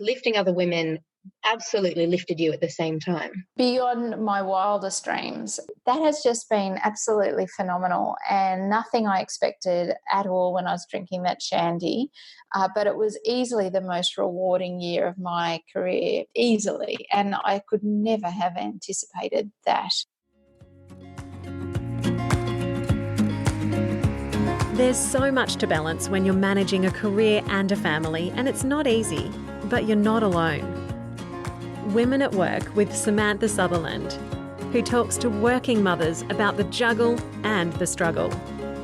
lifting other women absolutely lifted you at the same time? Beyond my wildest dreams. That has just been absolutely phenomenal and nothing I expected at all when I was drinking that shandy. But it was easily the most rewarding year of my career, easily. And I could never have anticipated that. There's so much to balance when you're managing a career and a family, and it's not easy, but you're not alone. Women at Work with Samantha Sutherland, who talks to working mothers about the juggle and the struggle,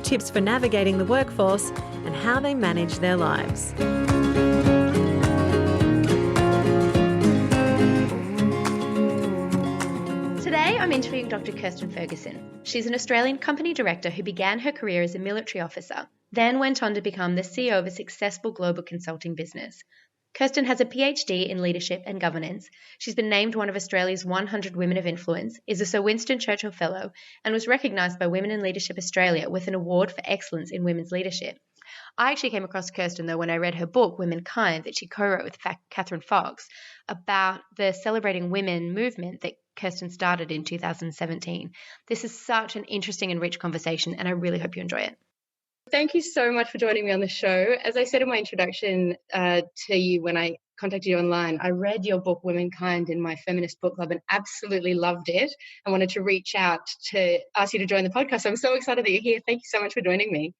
tips for navigating the workforce and how they manage their lives. Today I'm interviewing Dr. Kirsten Ferguson. She's an Australian company director who began her career as a military officer, then went on to become the CEO of a successful global consulting business. Kirsten has a PhD in leadership and governance. She's been named one of Australia's 100 Women of Influence, is a Sir Winston Churchill Fellow, and was recognised by Women in Leadership Australia with an award for excellence in women's leadership. I actually came across Kirsten, though, when I read her book, Womankind, that she co-wrote with Catherine Fox, about the Celebrating Women movement that Kirsten started in 2017. This is such an interesting and rich conversation, and I really hope you enjoy it. Thank you so much for joining me on the show. As I said in my introduction to you when I contacted you online, I read your book, Womankind, in my feminist book club and absolutely loved it. I wanted to reach out to ask you to join the podcast. So I'm so excited that you're here. Thank you so much for joining me.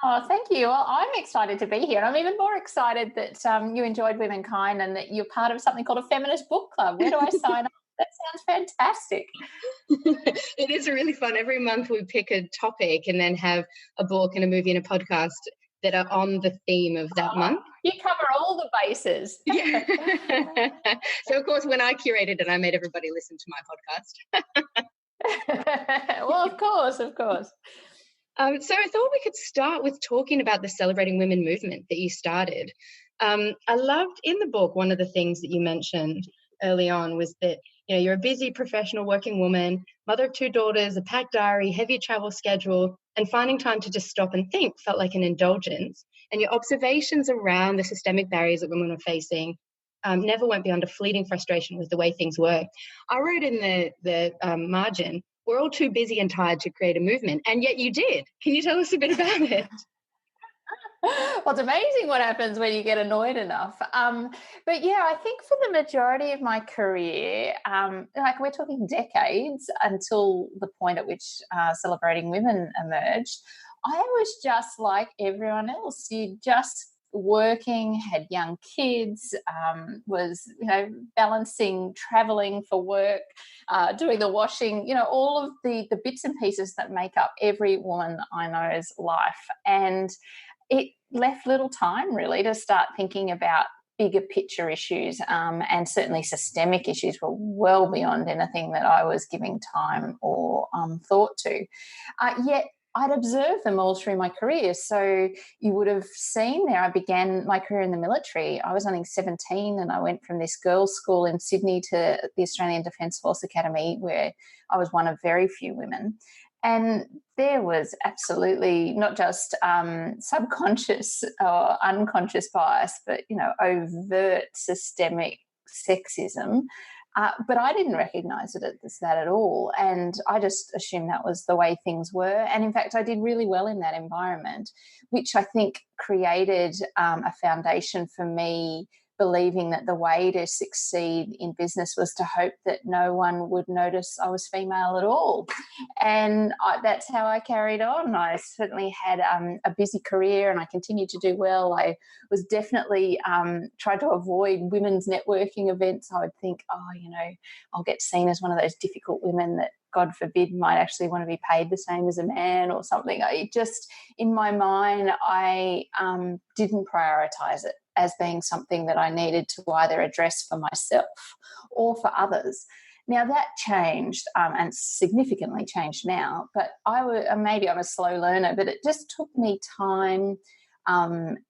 Oh, thank you. Well, I'm excited to be here. And I'm even more excited that you enjoyed Womankind and that you're part of something called a feminist book club. Where do I sign up? That sounds fantastic. It is really fun. Every month we pick a topic and then have a book and a movie and a podcast that are on the theme of that month. You cover all the bases. Yeah. So, of course, when I curated it, I made everybody listen to my podcast. Well, of course. So I thought we could start with talking about the Celebrating Women movement that you started. I loved in the book, one of the things that you mentioned early on was that, you know, you're a busy professional working woman, mother of 2 daughters, a packed diary, heavy travel schedule, and finding time to just stop and think felt like an indulgence. And your observations around the systemic barriers that women were facing never went beyond a fleeting frustration with the way things were. I wrote in the margin, we're all too busy and tired to create a movement, and yet you did. Can you tell us a bit about it? Well, it's amazing what happens when you get annoyed enough. But yeah, I think for the majority of my career, like we're talking decades until the point at which Celebrating Women emerged, I was just like everyone else. You just working, had young kids, was, balancing, traveling for work, doing the washing, all of the bits and pieces that make up every woman I know's life. And it left little time really to start thinking about bigger picture issues, and certainly systemic issues were well beyond anything that I was giving time or thought to. Yet I'd observed them all through my career. So you would have seen there, I began my career in the military. I was only 17 and I went from this girls' school in Sydney to the Australian Defence Force Academy, where I was one of very few women. And there was absolutely not just subconscious or unconscious bias, but, overt systemic sexism. But I didn't recognise it as that at all. And I just assumed that was the way things were. And in fact, I did really well in that environment, which I think created a foundation for me believing that the way to succeed in business was to hope that no one would notice I was female at all. And that's how I carried on. I certainly had a busy career and I continued to do well. I was definitely tried to avoid women's networking events. I would think, I'll get seen as one of those difficult women that, God forbid, might actually want to be paid the same as a man or something. In my mind, I didn't prioritise it as being something that I needed to either address for myself or for others. Now that changed and significantly changed now, but maybe I'm a slow learner, but it just took me time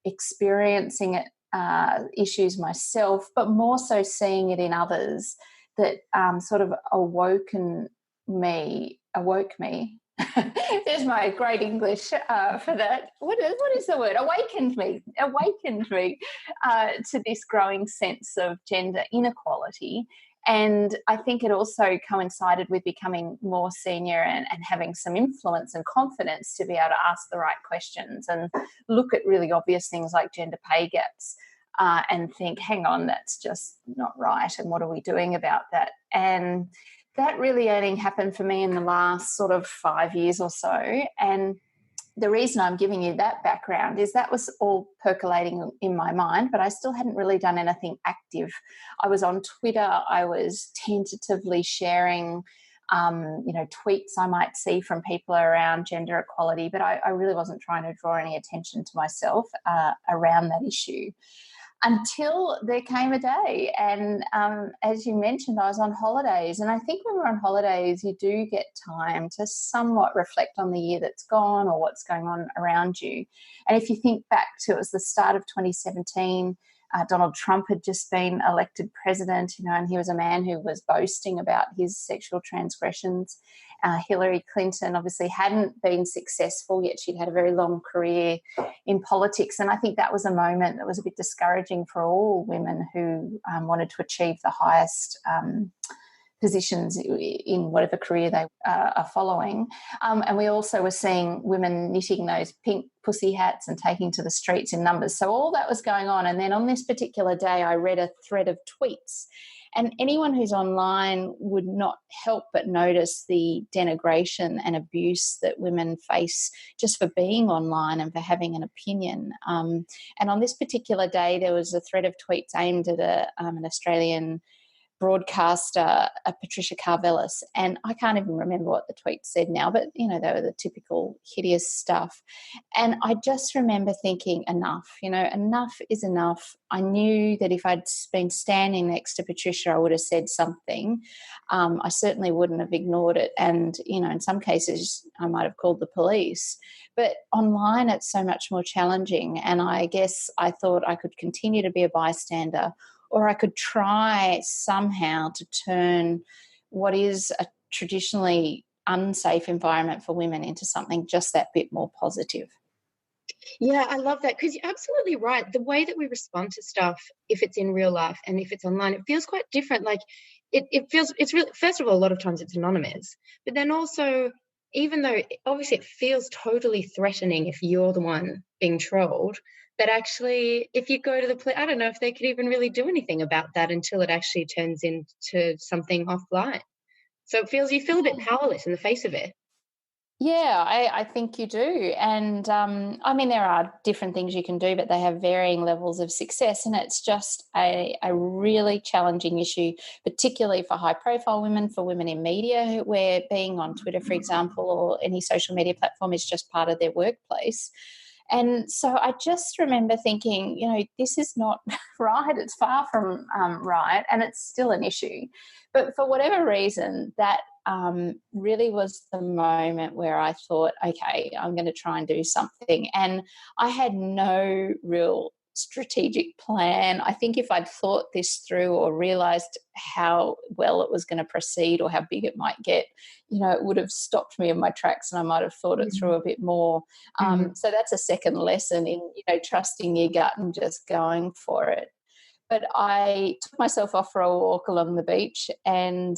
experiencing it, issues myself, but more so seeing it in others that sort of awoke me There's my great English for that. What is the word? Awakened me to this growing sense of gender inequality. And I think it also coincided with becoming more senior and having some influence and confidence to be able to ask the right questions and look at really obvious things like gender pay gaps and think, hang on, that's just not right. And what are we doing about that? And that really only happened for me in the last sort of 5 years or so. And the reason I'm giving you that background is that was all percolating in my mind, but I still hadn't really done anything active. I was on Twitter. I was tentatively sharing, tweets I might see from people around gender equality, but I really wasn't trying to draw any attention to myself around that issue. Until there came a day, and as you mentioned, I was on holidays, and I think when we're on holidays you do get time to somewhat reflect on the year that's gone or what's going on around you. And if you think back to, it was the start of 2017, Donald Trump had just been elected president, and he was a man who was boasting about his sexual transgressions. Hillary Clinton obviously hadn't been successful, yet she'd had a very long career in politics. And I think that was a moment that was a bit discouraging for all women who wanted to achieve the highest positions in whatever career they are following. And we also were seeing women knitting those pink pussy hats and taking to the streets in numbers. So all that was going on. And then on this particular day, I read a thread of tweets. And anyone who's online would not help but notice the denigration and abuse that women face just for being online and for having an opinion. And on this particular day, there was a thread of tweets aimed at an Australian broadcaster, Patricia Karvelas, and I can't even remember what the tweet said now, but, they were the typical hideous stuff. And I just remember thinking, enough is enough. I knew that if I'd been standing next to Patricia, I would have said something. I certainly wouldn't have ignored it. And, in some cases, I might have called the police. But online, it's so much more challenging. And I guess I thought I could continue to be a bystander, or I could try somehow to turn what is a traditionally unsafe environment for women into something just that bit more positive. Yeah, I love that, because you're absolutely right. The way that we respond to stuff, if it's in real life and if it's online, it feels quite different. Like it's really, first of all, a lot of times it's anonymous, but then also, even though obviously it feels totally threatening if you're the one being trolled, but actually if you go to the police, I don't know if they could even really do anything about that until it actually turns into something offline. So you feel a bit powerless in the face of it. Yeah, I think you do. And there are different things you can do, but they have varying levels of success. And it's just a really challenging issue, particularly for high profile women, for women in media, where being on Twitter, for example, or any social media platform is just part of their workplace. And so I just remember thinking, this is not right. It's far from right, and it's still an issue. But for whatever reason, that really was the moment where I thought, okay, I'm going to try and do something. And I had no real strategic plan. I think if I'd thought this through or realised how well it was going to proceed or how big it might get, it would have stopped me in my tracks and I might have thought it through a bit more. So that's a second lesson in, trusting your gut and just going for it. But I took myself off for a walk along the beach, and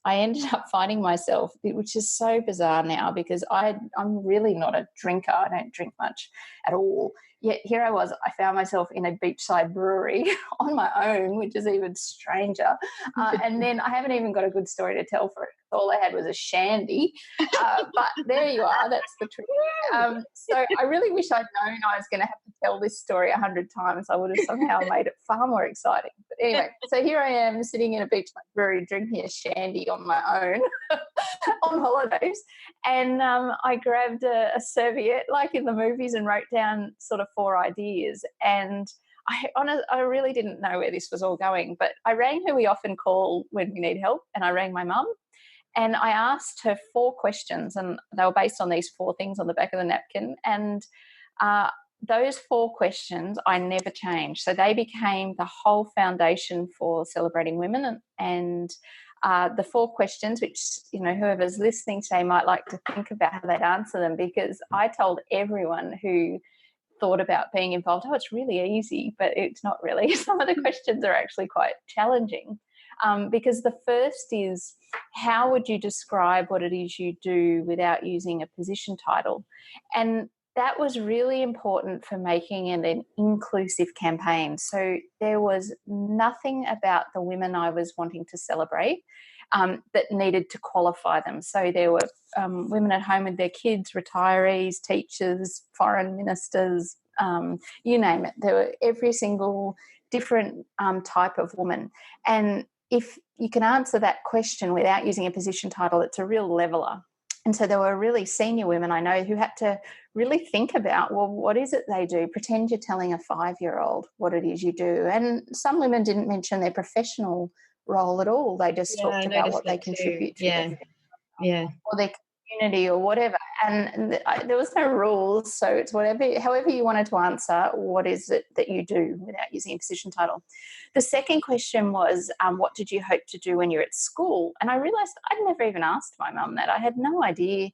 I ended up finding myself, which is so bizarre now because I'm really not a drinker. I don't drink much at all. Yet here I was, I found myself in a beachside brewery on my own, which is even stranger. And then I haven't even got a good story to tell for it. All I had was a shandy. But there you are. That's the truth. So I really wish I'd known I was going to have to tell this story 100 times. I would have somehow made it far more exciting. But anyway, so here I am sitting in a beachside brewery drinking a shandy on my own on holidays. And I grabbed a serviette like in the movies and wrote down sort of 4 ideas. And I really didn't know where this was all going, but I rang who we often call when we need help, and I rang my mum. And I asked her 4 questions, and they were based on these 4 things on the back of the napkin. And those 4 questions I never changed. So they became the whole foundation for Celebrating Women. And the 4 questions, which, you know, whoever's listening today might like to think about how they'd answer them, because I told everyone who thought about being involved, oh, it's really easy, but it's not really. Some of the questions are actually quite challenging, because the first is, how would you describe what it is you do without using a position title? And that was really important for making it an inclusive campaign. So there was nothing about the women I was wanting to celebrate that needed to qualify them. So there were women at home with their kids, retirees, teachers, foreign ministers, you name it. There were every single different type of woman. And if you can answer that question without using a position title, it's a real leveler. And so there were really senior women I know who had to really think about, well, what is it they do? Pretend you're telling a 5-year-old what it is you do. And some women didn't mention their professional role at all. They just talked about what they contribute to or their community or whatever. And there was no rules. So it's however you wanted to answer, what is it that you do without using a position title. The second question was, what did you hope to do when you're at school? And I realised I'd never even asked my mum that. I had no idea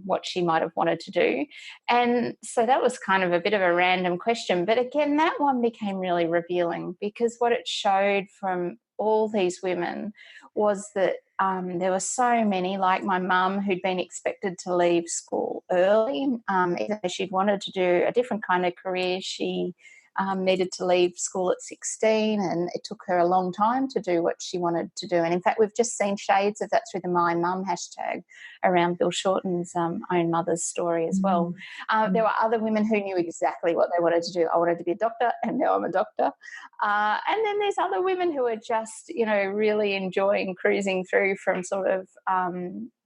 what she might have wanted to do. And so that was kind of a bit of a random question. But again, that one became really revealing, because what it showed from all these women was that there were so many, like my mum, who'd been expected to leave school early. Even though she'd wanted to do a different kind of career, she needed to leave school at 16, and it took her a long time to do what she wanted to do. And in fact, we've just seen shades of that through the My Mum hashtag around Bill Shorten's own mother's story as well. There were other women who knew exactly what they wanted to do. I wanted to be a doctor, and now I'm a doctor. And then there's other women who are just, you know, really enjoying cruising through from sort of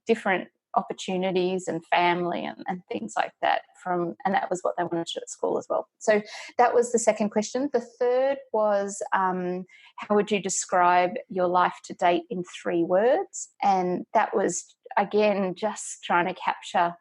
different opportunities and family and things like that, and that was what they wanted to do at school as well. So that was the second question. The third was, how would you describe your life to date in 3 words? And that was, again, just trying to capture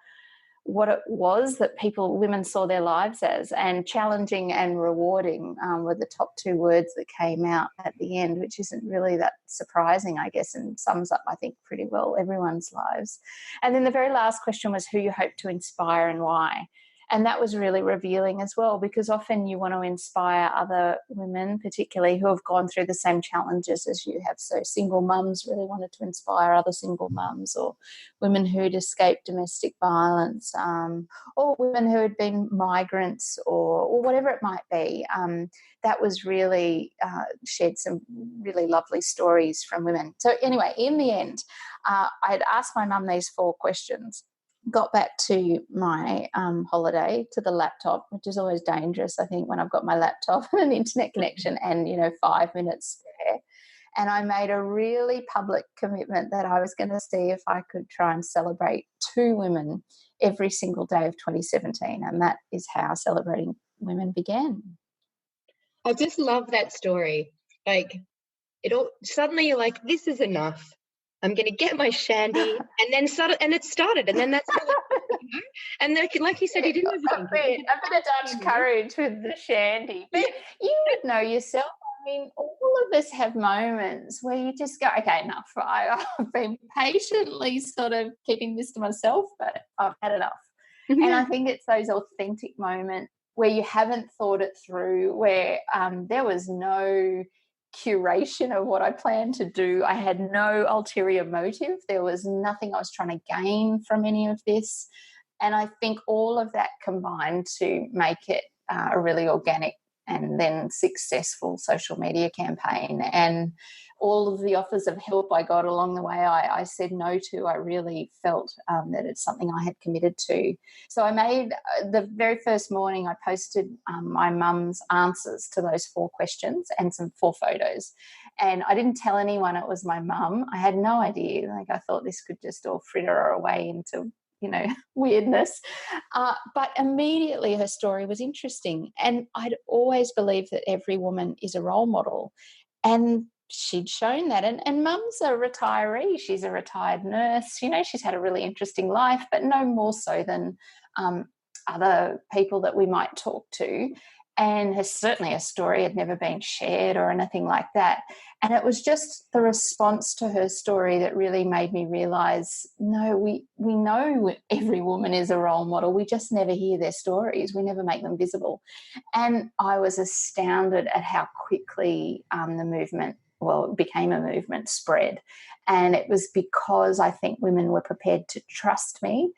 what it was that women saw their lives as, and challenging and rewarding were the top 2 words that came out at the end, which isn't really that surprising, I guess, and sums up, I think, pretty well everyone's lives. And then the very last question was who you hope to inspire and why. And that was really revealing as well, because often you want to inspire other women, particularly who have gone through the same challenges as you have. So single mums really wanted to inspire other single mums, or women who'd escaped domestic violence, or women who had been migrants, or whatever it might be. That was really shared some really lovely stories from women. So anyway, in the end, I'd asked my mum these 4 questions. Got back to my holiday, to the laptop, which is always dangerous, I think, when I've got my laptop and an internet connection and, 5 minutes spare. And I made a really public commitment that I was going to see if I could try and celebrate 2 women every single day of 2017. And that is how Celebrating Women began. I just love that story. Like, suddenly you're like, this is enough. I'm going to get my shandy, and then it started, and then that's and like you said, you didn't have a bit of Dutch courage with the shandy, but you would know yourself. I mean, all of us have moments where you just go, okay, enough. I've been patiently sort of keeping this to myself, but I've had enough. And I think it's those authentic moments where you haven't thought it through, where there was no curation of what I planned to do. I had no ulterior motive. There was nothing I was trying to gain from any of this. And I think all of that combined to make it a really organic and then successful social media campaign. And all of the offers of help I got along the way, I said no to. I really felt that it's something I had committed to. So I made the very first morning, I posted my mum's answers to those 4 questions and some 4 photos. And I didn't tell anyone it was my mum. I had no idea. Like, I thought this could just all fritter away into weirdness. But immediately her story was interesting. And I'd always believed that every woman is a role model. And she'd shown that. And mum's a retiree. She's a retired nurse. She's had a really interesting life, but no more so than other people that we might talk to. and certainly a story had never been shared or anything like that. And it was just the response to her story that really made me realise, no, we know every woman is a role model. We just never hear their stories. We never make them visible. And I was astounded at how quickly the movement, it became a movement, spread. And it was because I think women were prepared to trust me,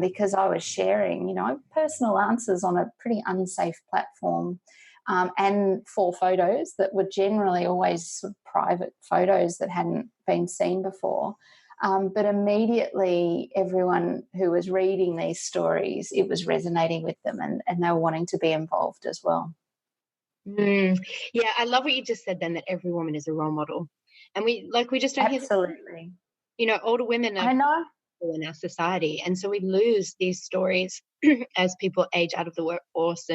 because I was sharing, personal answers on a pretty unsafe platform. And for photos that were generally always sort of private photos that hadn't been seen before. But immediately everyone who was reading these stories, it was resonating with them, and they were wanting to be involved as well. Yeah, I love what you just said then, that every woman is a role model. And we just don't Absolutely. Older women are in our society. And so we lose these stories as people age out of the workforce.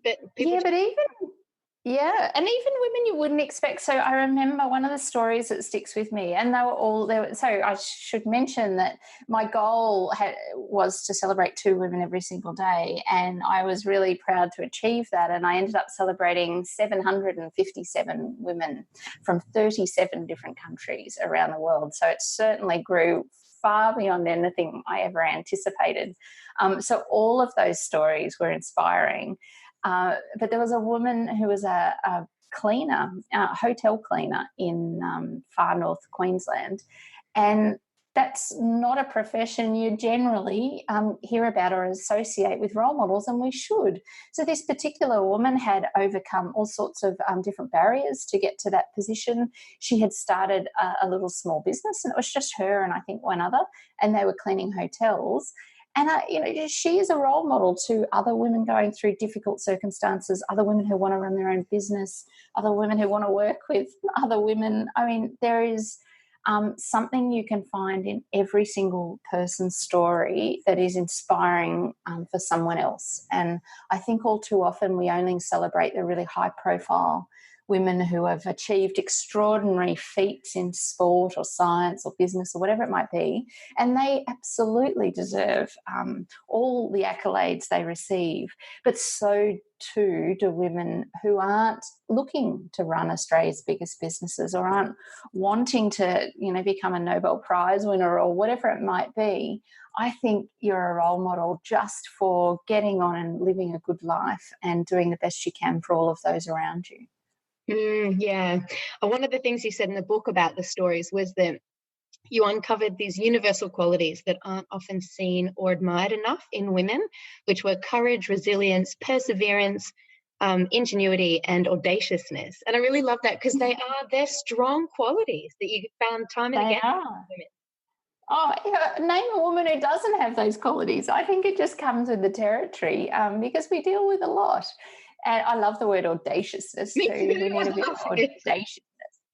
But even women you wouldn't expect. So I remember one of the stories that sticks with me, and they were all there. So I should mention that my goal was to celebrate 2 women every single day, and I was really proud to achieve that. And I ended up celebrating 757 women from 37 different countries around the world. So it certainly grew far beyond anything I ever anticipated. So all of those stories were inspiring. But there was a woman who was a cleaner, a hotel cleaner in far north Queensland, and that's not a profession you generally hear about or associate with role models, and we should. So this particular woman had overcome all sorts of different barriers to get to that position. She had started a little small business, and it was just her and I think one other, and they were cleaning hotels. And, she is a role model to other women going through difficult circumstances, other women who want to run their own business, other women who want to work with other women. I mean, there is something you can find in every single person's story that is inspiring for someone else. And I think all too often we only celebrate the really high-profile women who have achieved extraordinary feats in sport or science or business or whatever it might be, and they absolutely deserve all the accolades they receive. But so too do women who aren't looking to run Australia's biggest businesses or aren't wanting to, become a Nobel Prize winner or whatever it might be. I think you're a role model just for getting on and living a good life and doing the best you can for all of those around you. Yeah. One of the things you said in the book about the stories was that you uncovered these universal qualities that aren't often seen or admired enough in women, which were courage, resilience, perseverance, ingenuity, and audaciousness. And I really love that because they're strong qualities that you found time and again in women. Oh, name a woman who doesn't have those qualities. I think it just comes with the territory because we deal with a lot. And I love the word audaciousness too. We need a bit of audaciousness,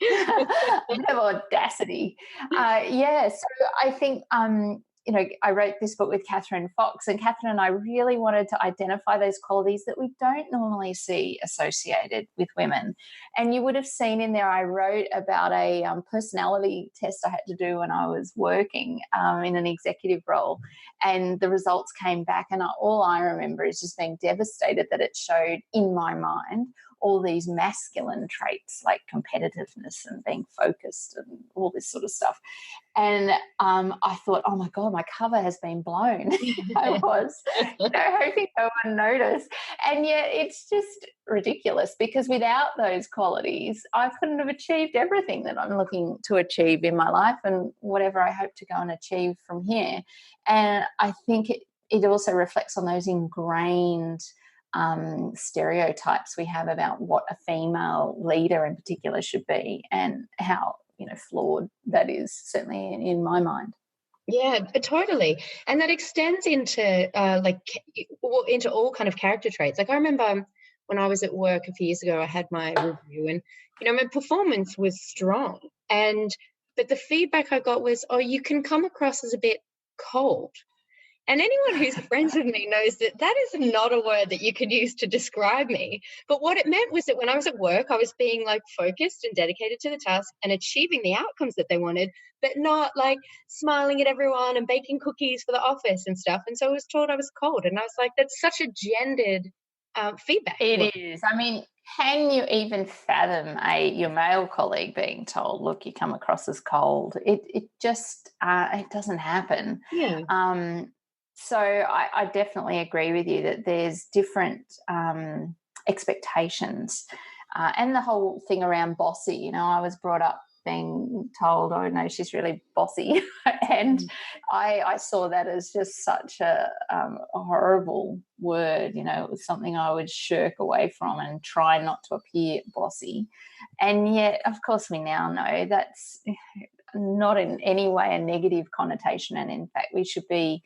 a bit of audacity. So I think I wrote this book with Catherine Fox, and Catherine and I really wanted to identify those qualities that we don't normally see associated with women. And you would have seen in there I wrote about a personality test I had to do when I was working in an executive role, and the results came back, and all I remember is just being devastated that it showed in my mind all these masculine traits like competitiveness and being focused and all this sort of stuff. And I thought, oh my God, my cover has been blown. I was hoping no one noticed. And yet it's just ridiculous because without those qualities, I couldn't have achieved everything that I'm looking to achieve in my life and whatever I hope to go and achieve from here. And I think it also reflects on those ingrained stereotypes we have about what a female leader in particular should be and how flawed that is, certainly in my mind. Yeah, totally. And that extends into into all kind of character traits. Like I remember when I was at work a few years ago, I had my review and my performance was strong, but the feedback I got was, oh, you can come across as a bit cold. And anyone who's friends with me knows that is not a word that you could use to describe me. But what it meant was that when I was at work, I was being focused and dedicated to the task and achieving the outcomes that they wanted, but not smiling at everyone and baking cookies for the office and stuff. And so I was told I was cold. And I was like, that's such a gendered feedback. It is. I mean, can you even fathom your male colleague being told, look, you come across as cold? It just it doesn't happen. Yeah. So I definitely agree with you that there's different expectations, and the whole thing around bossy. You know, I was brought up being told, oh no, she's really bossy, and I saw that as just such a horrible word. You know, it was something I would shirk away from and try not to appear bossy. And yet, of course, we now know that's not in any way a negative connotation, and in fact, we should be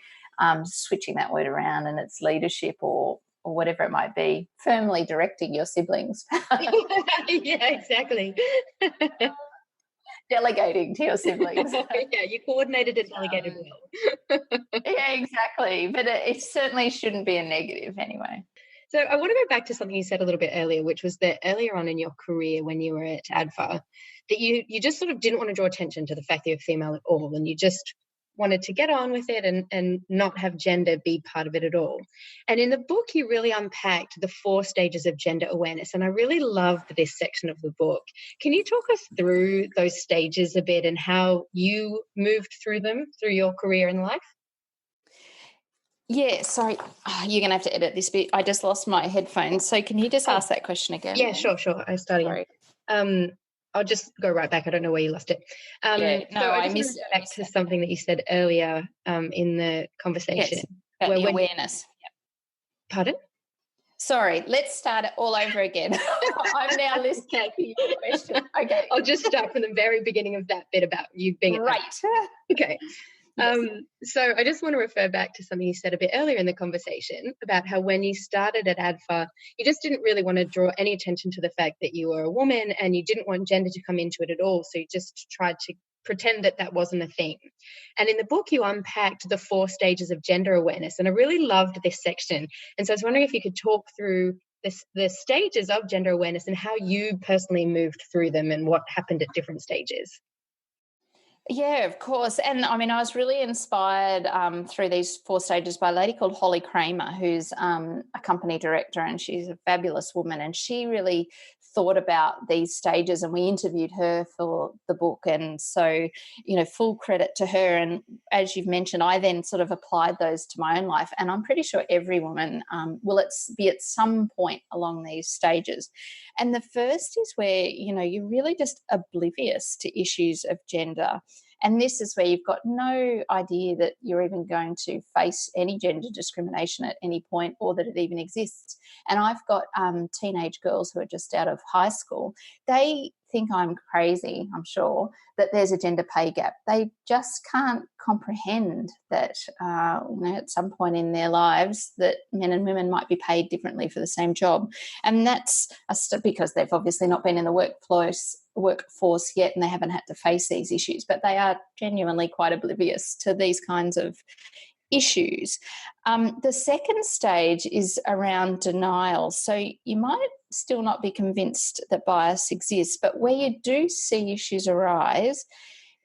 switching that word around, and it's leadership or whatever it might be, firmly directing your siblings. Yeah, exactly. Delegating to your siblings. Yeah, you coordinated and delegated well. Yeah, exactly. But it certainly shouldn't be a negative anyway. So I want to go back to something you said a little bit earlier, which was that earlier on in your career when you were at ADFA, that you just sort of didn't want to draw attention to the fact that you're female at all, and you just wanted to get on with it and not have gender be part of it at all. And in the book, you really unpacked the 4 stages of gender awareness, and I really loved this section of the book. Can you talk us through those stages a bit and how you moved through them through your career and life? Yeah, sorry. You're going to have to edit this bit. I just lost my headphones. So can you just ask that question again? Yeah, sure. I started again. I'll just go right back. I don't know where you lost it. I missed back to something that you said earlier in the conversation. Yes, about the awareness. Pardon? Sorry, let's start it all over again. I'm now listening to your question. Okay. I'll just start from the very beginning of that bit about you being right. Okay. Yes. So I just want to refer back to something you said a bit earlier in the conversation about how when you started at ADFA, you just didn't really want to draw any attention to the fact that you were a woman and you didn't want gender to come into it at all. So you just tried to pretend that that wasn't a thing. And in the book, you unpacked the 4 stages of gender awareness. And I really loved this section. And so I was wondering if you could talk through the stages of gender awareness and how you personally moved through them and what happened at different stages. Yeah, of course. And I mean, I was really inspired through these 4 stages by a lady called Holly Kramer, who's a company director, and she's a fabulous woman. And she really thought about these stages, and we interviewed her for the book. And so, you know, full credit to her. And as you've mentioned, I then sort of applied those to my own life. And I'm pretty sure every woman will be at some point along these stages. And the first is where, you know, you're really just oblivious to issues of gender. And this is where you've got no idea that you're even going to face any gender discrimination at any point, or that it even exists. And I've got teenage girls who are just out of high school. They think I'm crazy, I'm sure, that there's a gender pay gap. They just can't comprehend that, at some point in their lives that men and women might be paid differently for the same job. And that's because they've obviously not been in the workforce yet, and they haven't had to face these issues, but they are genuinely quite oblivious to these kinds of issues. The second stage is around denial. So you might still not be convinced that bias exists, but where you do see issues arise,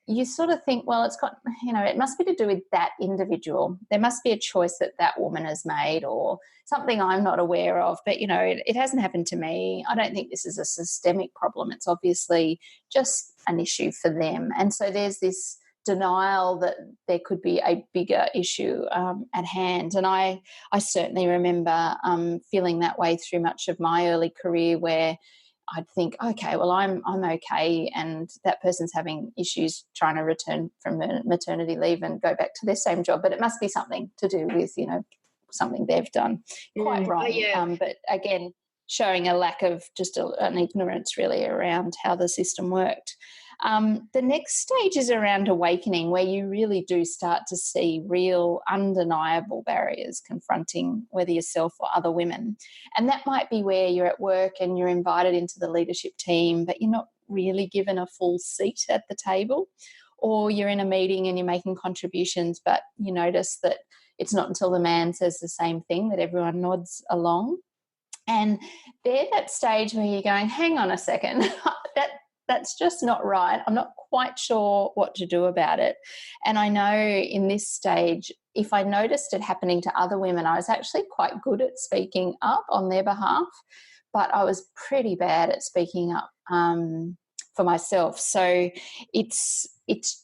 you sort of think, well, it's got, it must be to do with that individual. There must be a choice that woman has made, or something I'm not aware of, but, it hasn't happened to me. I don't think this is a systemic problem. It's obviously just an issue for them. And so there's this denial that there could be a bigger issue at hand. And I certainly remember feeling that way through much of my early career, where I'd think, okay, well, I'm okay, and that person's having issues trying to return from maternity leave and go back to their same job, but it must be something to do with, something they've done quite wrong. Yeah. But again, showing a lack of just an ignorance really around how the system worked. The next stage is around awakening, where you really do start to see real undeniable barriers confronting whether yourself or other women. And that might be where you're at work and you're invited into the leadership team, but you're not really given a full seat at the table, or you're in a meeting and you're making contributions, but you notice that it's not until the man says the same thing that everyone nods along. And they're that stage where you're going, hang on a second, that's just not right. I'm not quite sure what to do about it. And I know in this stage, if I noticed it happening to other women, I was actually quite good at speaking up on their behalf, but I was pretty bad at speaking up for myself. So it's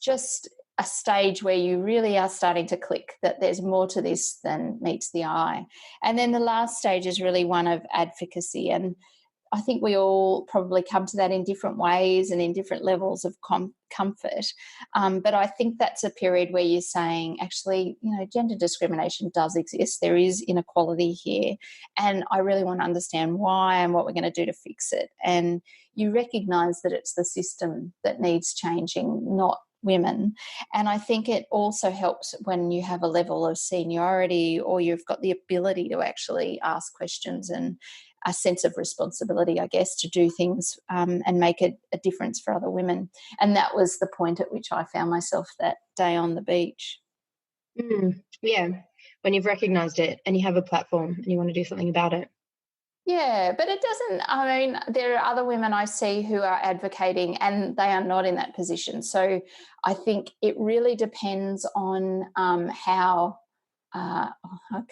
just a stage where you really are starting to click that there's more to this than meets the eye. And then the last stage is really one of advocacy. And I think we all probably come to that in different ways and in different levels of comfort. But I think that's a period where you're saying, actually, gender discrimination does exist. There is inequality here. And I really want to understand why and what we're going to do to fix it. And you recognise that it's the system that needs changing, not women. And I think it also helps when you have a level of seniority or you've got the ability to actually ask questions and a sense of responsibility, I guess, to do things and make a difference for other women. And that was the point at which I found myself that day on the beach. Yeah, when you've recognised it and you have a platform and you want to do something about it. Yeah, but it doesn't, I mean, there are other women I see who are advocating and they are not in that position. So I think it really depends on how, I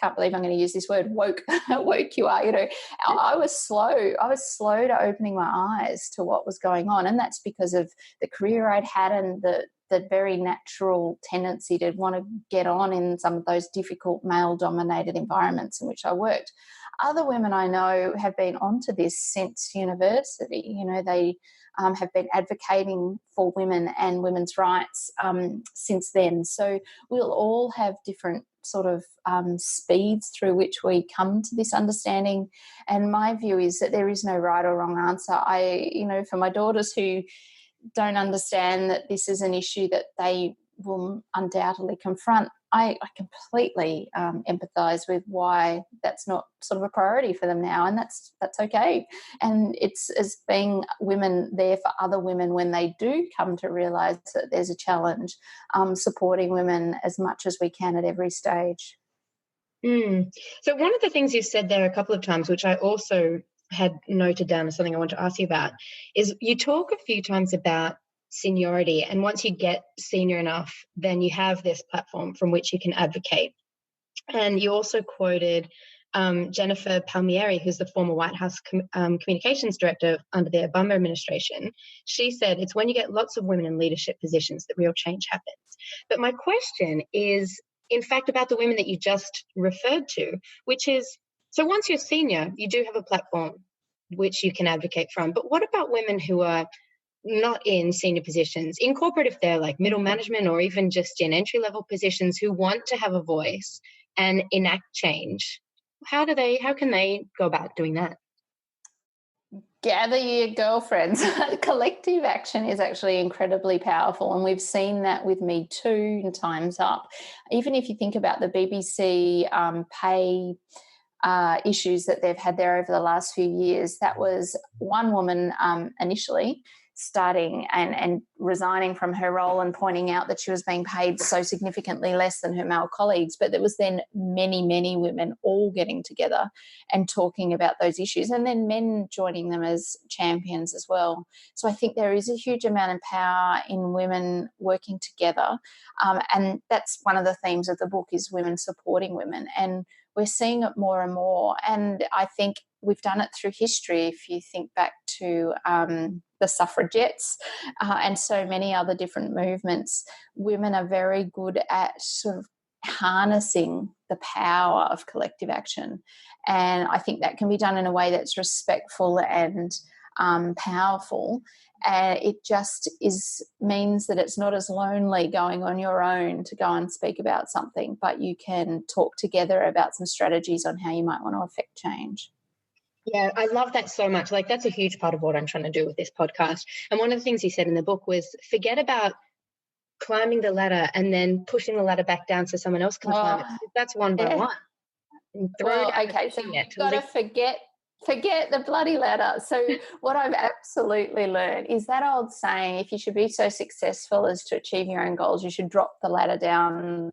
can't believe I'm going to use this word, woke you are. I was slow to opening my eyes to what was going on. And that's because of the career I'd had and the very natural tendency to want to get on in some of those difficult male-dominated environments in which I worked. Other women I know have been onto this since university. They have been advocating for women and women's rights since then. So we'll all have different sort of speeds through which we come to this understanding. And my view is that there is no right or wrong answer. For my daughters who don't understand that this is an issue that they will undoubtedly confront, I completely empathise with why that's not sort of a priority for them now, and that's okay. And it's as being women there for other women when they do come to realise that there's a challenge, supporting women as much as we can at every stage. So one of the things you've said there a couple of times, which I also had noted down as something I want to ask you about, is you talk a few times about seniority, and once you get senior enough, then you have this platform from which you can advocate. And you also quoted Jennifer Palmieri, who's the former White House communications director under the Obama administration. She said it's when you get lots of women in leadership positions that real change happens. But my question is, in fact, about the women that you just referred to, which is, so once you're senior, you do have a platform which you can advocate from. But what about women who are not in senior positions, in corporate, if they're like middle management or even just in entry-level positions, who want to have a voice and enact change? How can they go about doing that? Gather your girlfriends. Collective action is actually incredibly powerful, and we've seen that with Me Too and Time's Up. Even if you think about the BBC pay issues that they've had there over the last few years, that was one woman initially starting and resigning from her role and pointing out that she was being paid so significantly less than her male colleagues. But there was then many, many women all getting together and talking about those issues, and then men joining them as champions as well. So I think there is a huge amount of power in women working together, and that's one of the themes of the book, is women supporting women, and we're seeing it more and more. And I think we've done it through history. If you think back to the suffragettes and so many other different movements, women are very good at sort of harnessing the power of collective action. And I think that can be done in a way that's respectful and powerful. And it just means that it's not as lonely going on your own to go and speak about something, but you can talk together about some strategies on how you might want to affect change. Yeah, I love that so much. Like, that's a huge part of what I'm trying to do with this podcast. And one of the things you said in the book was, forget about climbing the ladder and then pushing the ladder back down so someone else can climb it. That's one by one. Okay, so you've got to forget the bloody ladder. So what I've absolutely learned is that old saying, if you should be so successful as to achieve your own goals, you should drop the ladder down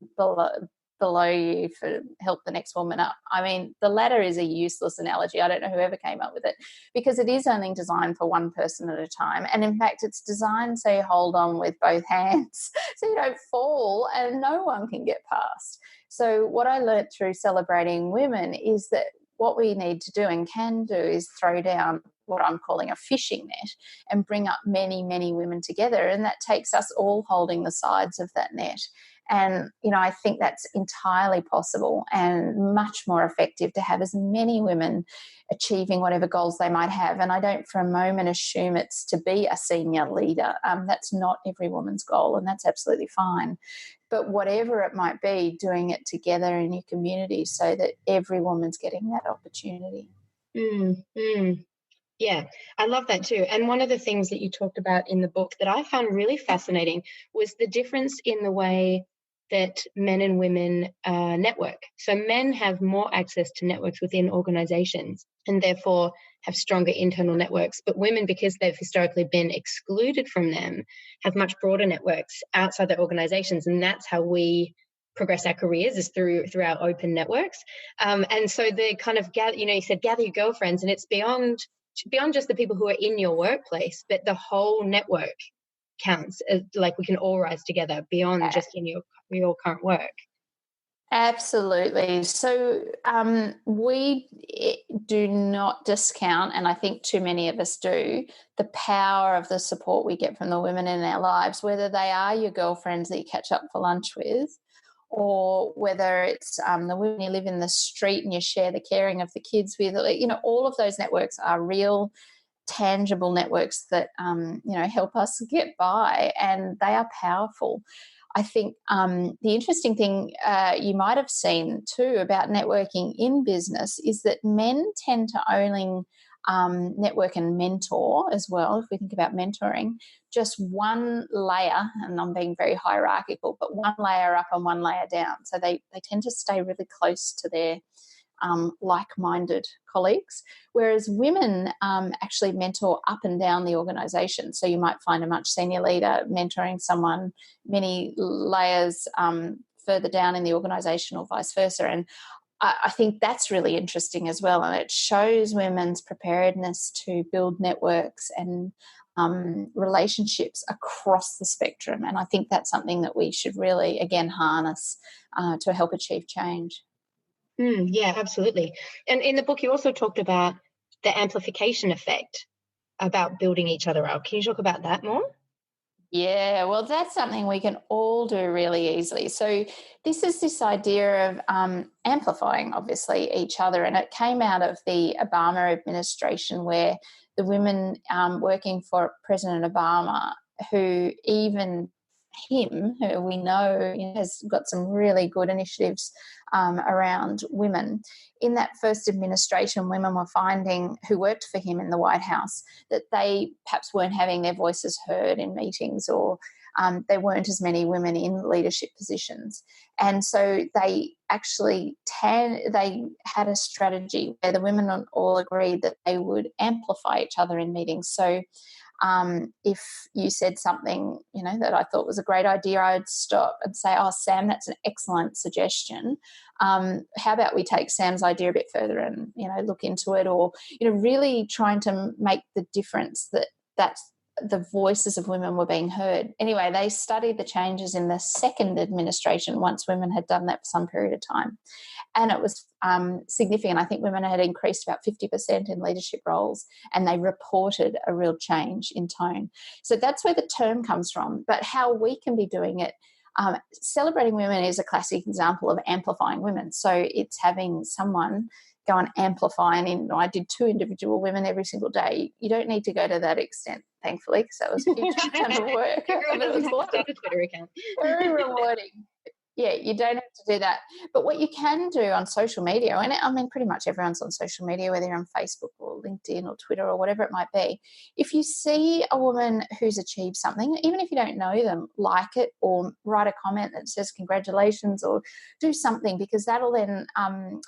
below you for help the next woman up. I mean, the ladder is a useless analogy. I don't know whoever came up with it, because it is only designed for one person at a time. And in fact, it's designed so you hold on with both hands so you don't fall and no one can get past. So what I learned through Celebrating Women is that what we need to do and can do is throw down what I'm calling a fishing net and bring up many, many women together. And that takes us all holding the sides of that net. And, I think that's entirely possible and much more effective to have as many women achieving whatever goals they might have. And I don't for a moment assume it's to be a senior leader. That's not every woman's goal, and that's absolutely fine. But whatever it might be, doing it together in your community so that every woman's getting that opportunity. Yeah, I love that too. And one of the things that you talked about in the book that I found really fascinating was the difference in the way that men and women network. So men have more access to networks within organizations and therefore have stronger internal networks. But women, because they've historically been excluded from them, have much broader networks outside their organizations. And that's how we progress our careers, is through our open networks. And so they kind of gather, you said gather your girlfriends, and it's beyond just the people who are in your workplace, but the whole network counts. Like, we can all rise together beyond just in your current work. Absolutely. So we do not discount, and I think too many of us do, the power of the support we get from the women in our lives, whether they are your girlfriends that you catch up for lunch with, or whether it's the women you live in the street and you share the caring of the kids with. All of those networks are real, tangible networks that help us get by, and they are powerful. I think the interesting thing you might have seen too about networking in business is that men tend to only network and mentor as well. If we think about mentoring, just one layer, and I'm being very hierarchical, but one layer up and one layer down. So they tend to stay really close to their like-minded colleagues, whereas women actually mentor up and down the organisation. So you might find a much senior leader mentoring someone many layers further down in the organisation, or vice versa. And I think that's really interesting as well, and it shows women's preparedness to build networks and relationships across the spectrum. And I think that's something that we should really, again, harness to help achieve change. Yeah, absolutely. And in the book, you also talked about the amplification effect, about building each other up. Can you talk about that more? Yeah, well, that's something we can all do really easily. So this idea of amplifying, obviously, each other. And it came out of the Obama administration, where the women working for President Obama, who even him, who we know has got some really good initiatives around women. In that first administration, women were finding, who worked for him in the White House, that they perhaps weren't having their voices heard in meetings, or there weren't as many women in leadership positions. And so they actually they had a strategy where the women all agreed that they would amplify each other in meetings. So if you said something, that I thought was a great idea, I'd stop and say, "Oh, Sam, that's an excellent suggestion. How about we take Sam's idea a bit further and, look into it," or, really trying to make the difference that the voices of women were being heard. Anyway, they studied the changes in the second administration once women had done that for some period of time. And it was significant. I think women had increased about 50% in leadership roles, and they reported a real change in tone. So that's where the term comes from. But how we can be doing it, Celebrating Women is a classic example of amplifying women. So it's having someone go and amplify. And I did 2 individual women every single day. You don't need to go to that extent, thankfully, because that was a huge amount of work. Everyone doesn't have to start a Twitter account. Very rewarding. Yeah, you don't have to do that. But what you can do on social media, and I mean pretty much everyone's on social media, whether you're on Facebook or LinkedIn or Twitter or whatever it might be, if you see a woman who's achieved something, even if you don't know them, like it or write a comment that says congratulations, or do something, because that'll then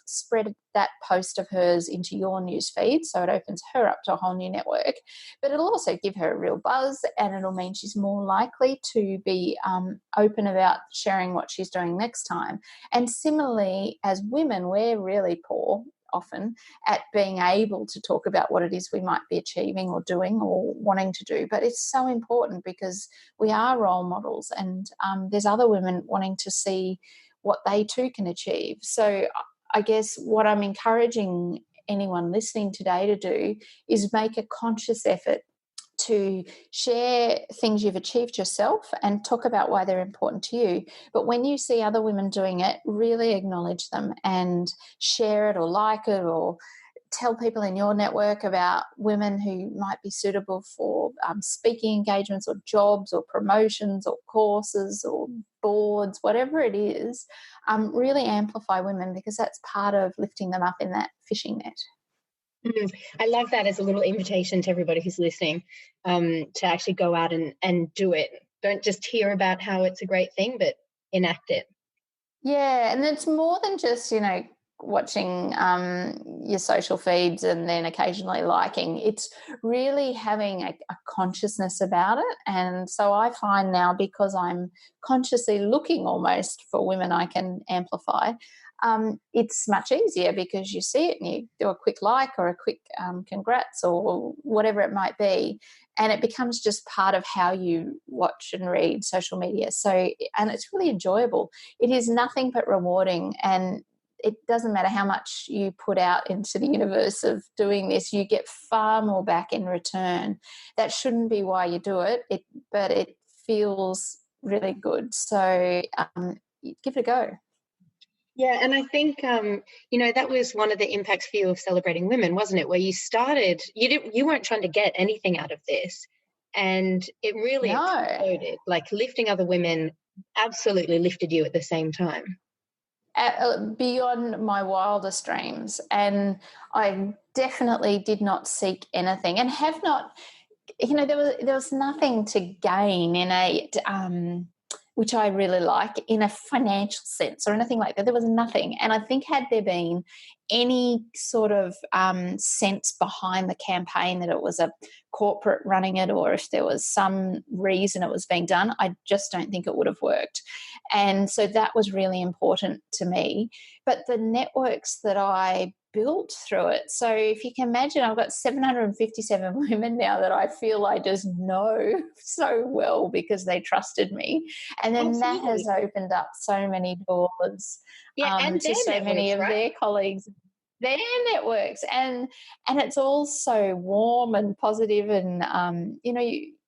spread that post of hers into your news feed, so it opens her up to a whole new network. But it'll also give her a real buzz, and it'll mean she's more likely to be open about sharing what she's doing doing next time. And similarly, as women, we're really poor often at being able to talk about what it is we might be achieving or doing or wanting to do. But it's so important because we are role models, and there's other women wanting to see what they too can achieve. So I guess what I'm encouraging anyone listening today to do is make a conscious effort to share things you've achieved yourself and talk about why they're important to you. But when you see other women doing it, really acknowledge them and share it or like it, or tell people in your network about women who might be suitable for speaking engagements or jobs or promotions or courses or boards, whatever it is. Really amplify women, because that's part of lifting them up in that fishing net. I love that as a little invitation to everybody who's listening, to actually go out and do it. Don't just hear about how it's a great thing, but enact it. Yeah, and it's more than just, watching your social feeds and then occasionally liking. It's really having a consciousness about it. And so I find now, because I'm consciously looking almost for women I can amplify, it's much easier, because you see it and you do a quick like or a quick congrats or whatever it might be, and it becomes just part of how you watch and read social media. So, and it's really enjoyable. It is nothing but rewarding, and it doesn't matter how much you put out into the universe of doing this, you get far more back in return. That shouldn't be why you do it, but it feels really good. So give it a go. Yeah, and I think that was one of the impacts for you of Celebrating Women, wasn't it? Where you started, you weren't trying to get anything out of this, and it really exploded. Like, lifting other women absolutely lifted you at the same time. Beyond my wildest dreams, and I definitely did not seek anything, and have not. There was nothing to gain in a which I really like, in a financial sense or anything like that. There was nothing. And I think had there been any sort of sense behind the campaign that it was a corporate running it, or if there was some reason it was being done, I just don't think it would have worked. And so that was really important to me. But the networks that I built through it. So if you can imagine, I've got 757 women now that I feel I just know so well because they trusted me. And then Absolutely. That has opened up so many doors and to so many of their colleagues, their networks. And it's all so warm and positive, and,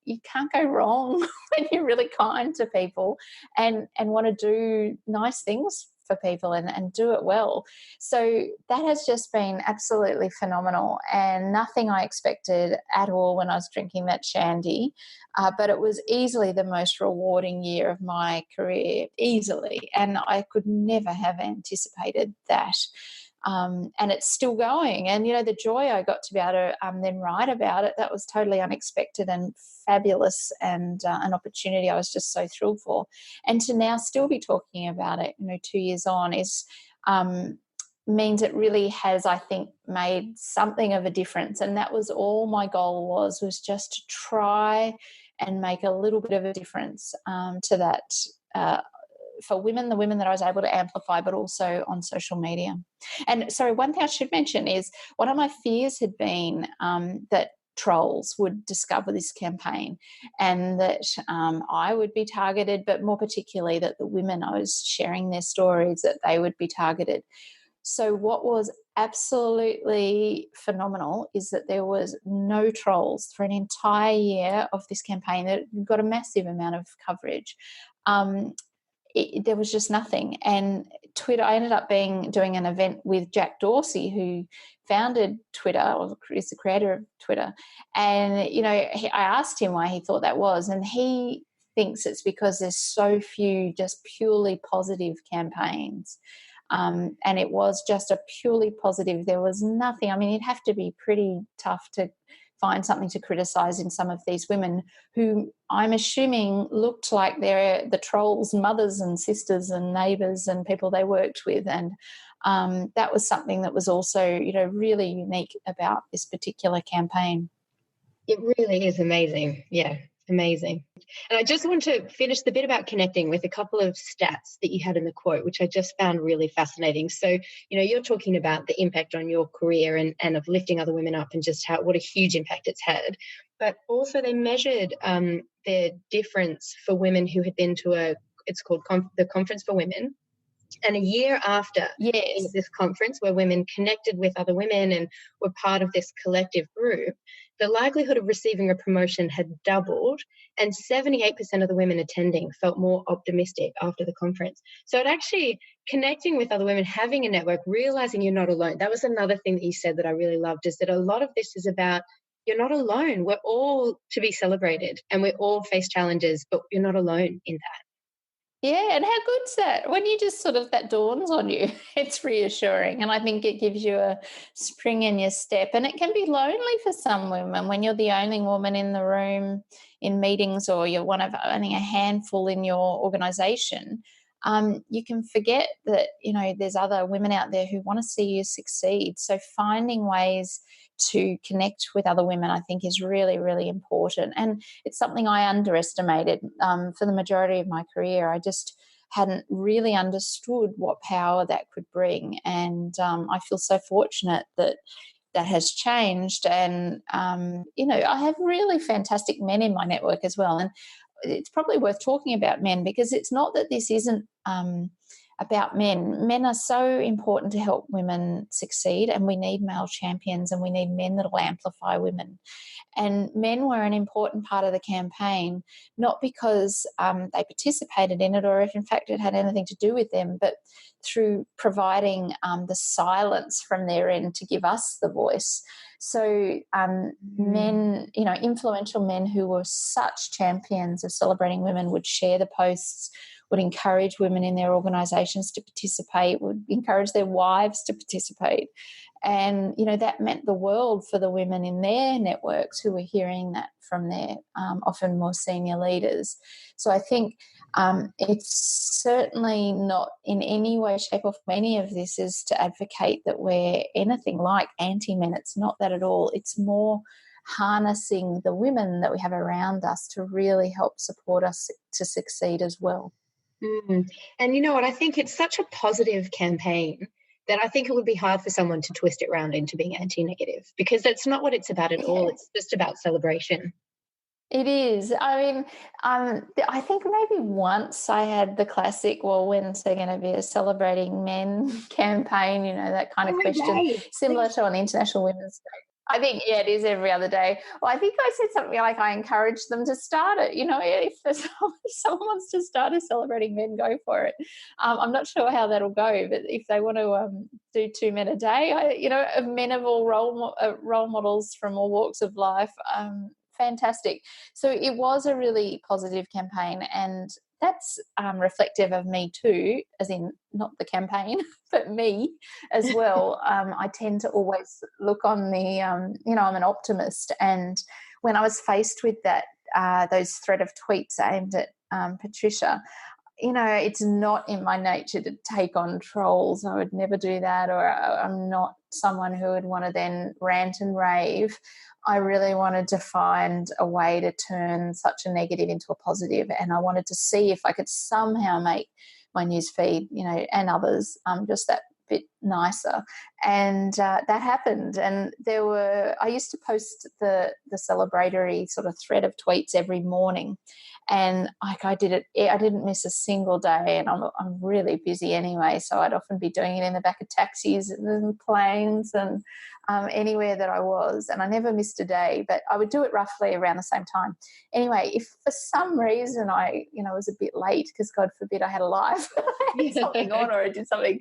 you can't go wrong when you're really kind to people and want to do nice things for people and do it well. So that has just been absolutely phenomenal, and nothing I expected at all when I was drinking that shandy. But it was easily the most rewarding year of my career, easily, and I could never have anticipated that. And it's still going. And, the joy I got to be able to then write about it, that was totally unexpected and fabulous, and an opportunity I was just so thrilled for. And to now still be talking about it, 2 years on, is means it really has, I think, made something of a difference. And that was all my goal was just to try and make a little bit of a difference to that for women, the women that I was able to amplify, but also on social media. And sorry, one thing I should mention is one of my fears had been that trolls would discover this campaign, and that I would be targeted, but more particularly that the women I was sharing their stories, that they would be targeted. So what was absolutely phenomenal is that there was no trolls for an entire year of this campaign. That got a massive amount of coverage. There was just nothing. And Twitter, I ended up doing an event with Jack Dorsey, who founded Twitter, or is the creator of Twitter. And, I asked him why he thought that was, and he thinks it's because there's so few just purely positive campaigns. And it was just a purely positive. There was nothing. I mean, it'd have to be pretty tough to find something to criticise in some of these women who I'm assuming looked like they're the trolls' mothers and sisters and neighbours and people they worked with. And that was something that was also, really unique about this particular campaign. It really is amazing. Yeah. Amazing. And I just want to finish the bit about connecting with a couple of stats that you had in the quote, which I just found really fascinating. So, you're talking about the impact on your career and of lifting other women up and just what a huge impact it's had. But also they measured the difference for women who had been to it's called the Conference for Women. And a year after this conference where women connected with other women and were part of this collective group, the likelihood of receiving a promotion had doubled, and 78% of the women attending felt more optimistic after the conference. So it actually, connecting with other women, having a network, realizing you're not alone. That was another thing that you said that I really loved, is that a lot of this is about you're not alone. We're all to be celebrated and we all face challenges, but you're not alone in that. Yeah, and how good's that? When you just sort of, that dawns on you, it's reassuring. And I think it gives you a spring in your step. And it can be lonely for some women when you're the only woman in the room in meetings, or you're one of only a handful in your organisation. You can forget that, there's other women out there who want to see you succeed. So finding ways to connect with other women, I think, is really, really important. And it's something I underestimated for the majority of my career. I just hadn't really understood what power that could bring. And I feel so fortunate that has changed. And, I have really fantastic men in my network as well. And it's probably worth talking about men, because it's not that this isn't about men. Men are so important to help women succeed, and we need male champions, and we need men that will amplify women. And men were an important part of the campaign, not because they participated in it, or if in fact it had anything to do with them, but through providing the silence from their end to give us the voice. So men, influential men who were such champions of celebrating women would share the posts, would encourage women in their organisations to participate, would encourage their wives to participate. And, that meant the world for the women in their networks who were hearing that from their often more senior leaders. So I think it's certainly not in any way, shape or form, any of this is to advocate that we're anything like anti-men. It's not that at all. It's more harnessing the women that we have around us to really help support us to succeed as well. And you know what? I think it's such a positive campaign that I think it would be hard for someone to twist it around into being anti-negative, because that's not what it's about at all. It's just about celebration. It is. I mean, I think maybe once I had the classic, well, when's there going to be a celebrating men campaign, that kind of question, similar to on International Women's Day. I think, it is every other day. Well, I think I said something like I encouraged them to start it. If someone wants to start a celebrating men, go for it. I'm not sure how that'll go, but if they want to do 2 men a day, men of all role models from all walks of life, fantastic. So it was a really positive campaign, and that's reflective of me too, as in not the campaign, but me as well. I tend to always look on the, I'm an optimist. And when I was faced with those thread of tweets aimed at Patricia, it's not in my nature to take on trolls. I would never do that, or I'm not someone who would want to then rant and rave. I really wanted to find a way to turn such a negative into a positive, and I wanted to see if I could somehow make my newsfeed, and others just that bit nicer. And that happened. And I used to post the celebratory sort of thread of tweets every morning. And I did it, I didn't miss a single day, and I'm really busy anyway, so I'd often be doing it in the back of taxis and planes and anywhere that I was, and I never missed a day, but I would do it roughly around the same time. Anyway, if for some reason I, was a bit late, because God forbid I had a life, I had something on, or I did something,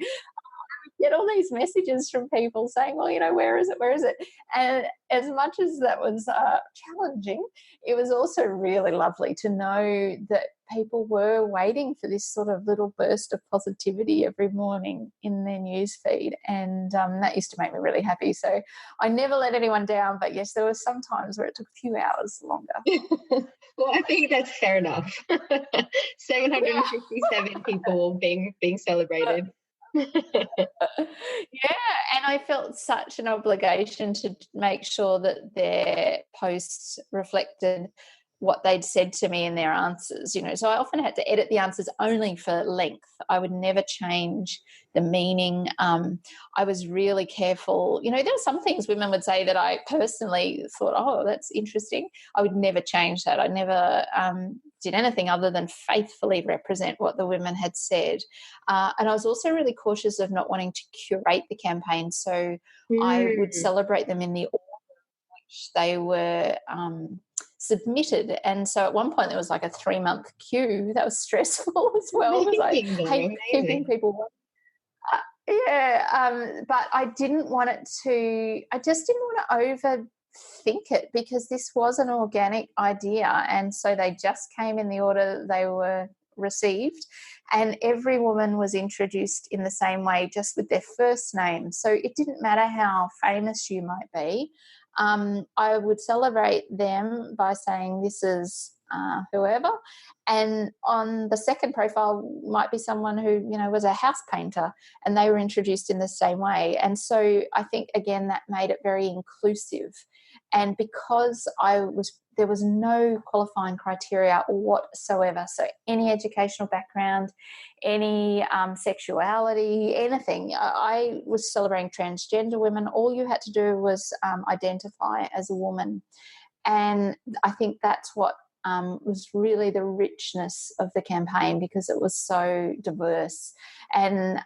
get all these messages from people saying, well, where is it? And as much as that was challenging, it was also really lovely to know that people were waiting for this sort of little burst of positivity every morning in their news feed. And that used to make me really happy. So I never let anyone down, but yes, there were some times where it took a few hours longer. Well, I think that's fair enough. 757 people being celebrated. And I felt such an obligation to make sure that their posts reflected what they'd said to me in their answers, you know. So I often had to edit the answers only for length. I would never change the meaning. I was really careful. You know, there were some things women would say that I personally thought, oh, that's interesting. I would never change that. I never did anything other than faithfully represent what the women had said. And I was also really cautious of not wanting to curate the campaign. So I would celebrate them in the order in which they were submitted. And so at one point there was like a 3-month queue. That was stressful as well, because I hate keeping people. But I didn't want it to, I just didn't want to overthink it, because this was an organic idea, and so they just came in the order they were received, and every woman was introduced in the same way, just with their first name. So it didn't matter how famous you might be. I would celebrate them by saying, this is whoever, and on the second profile might be someone who, you know, was a house painter, and they were introduced in the same way. And so I think, again, that made it very inclusive. And because there was no qualifying criteria whatsoever, so any educational background, any sexuality, anything. I was celebrating transgender women. All you had to do was identify as a woman. And I think that's what was really the richness of the campaign, because it was so diverse. And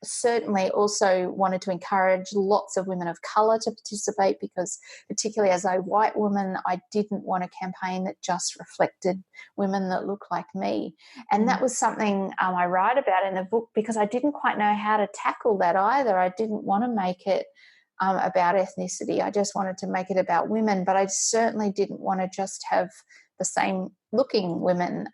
certainly also wanted to encourage lots of women of colour to participate, because particularly as a white woman, I didn't want a campaign that just reflected women that look like me. And that was something I write about in the book, because I didn't quite know how to tackle that either. I didn't want to make it about ethnicity. I just wanted to make it about women, but I certainly didn't want to just have the same looking women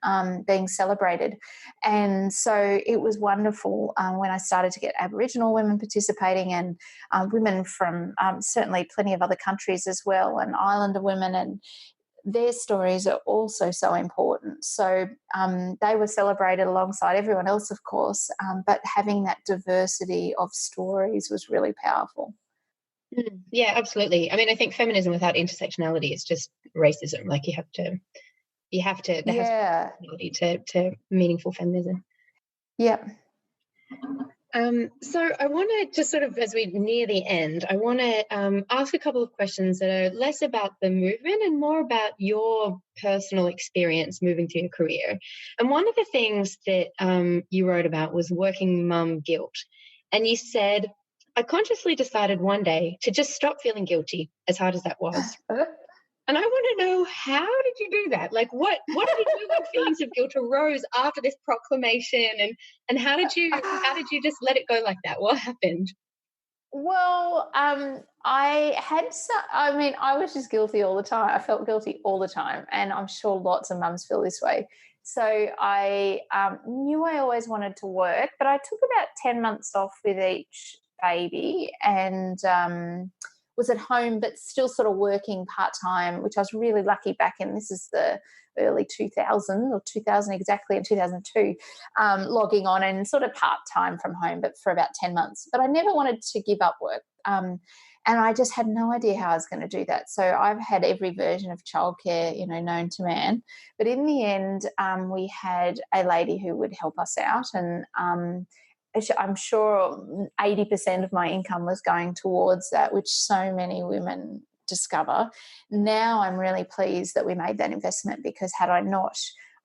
being celebrated. And so it was wonderful when I started to get Aboriginal women participating, and women from certainly plenty of other countries as well, and Islander women, and their stories are also so important. So they were celebrated alongside everyone else, of course, but having that diversity of stories was really powerful. Yeah, absolutely. I mean, I think feminism without intersectionality is just racism. Like you have to there has to meaningful feminism. Yeah. So I want to just sort of, as we near the end, I want to ask a couple of questions that are less about the movement and more about your personal experience moving through your career. And one of the things that you wrote about was working mum guilt. And you said, I consciously decided one day to just stop feeling guilty, as hard as that was. And I want to know, how did you do that? Like, what did you do when feelings of guilt arose after this proclamation, and how did you just let it go like that? What happened? Well, I was just guilty all the time. I felt guilty all the time, and I'm sure lots of mums feel this way. So I knew I always wanted to work, but I took about 10 months off with each baby, and was at home but still sort of working part-time, which I was really lucky back in, this is the early 2000 or 2000 exactly, in 2002, logging on and sort of part-time from home, but for about 10 months. But I never wanted to give up work. And I just had no idea how I was going to do that. So I've had every version of childcare, known to man. But in the end, we had a lady who would help us out, and I'm sure 80% of my income was going towards that, which so many women discover. Now I'm really pleased that we made that investment, because had I not,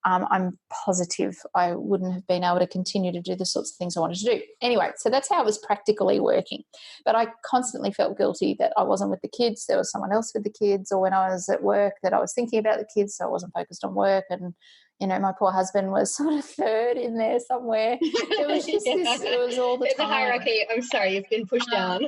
I'm positive I wouldn't have been able to continue to do the sorts of things I wanted to do. Anyway, so that's how it was practically working. But I constantly felt guilty that I wasn't with the kids. There was someone else with the kids, or when I was at work that I was thinking about the kids, so I wasn't focused on work. And my poor husband was sort of third in there somewhere. It was just it was all the time. There's a hierarchy. I'm sorry, you've been pushed down.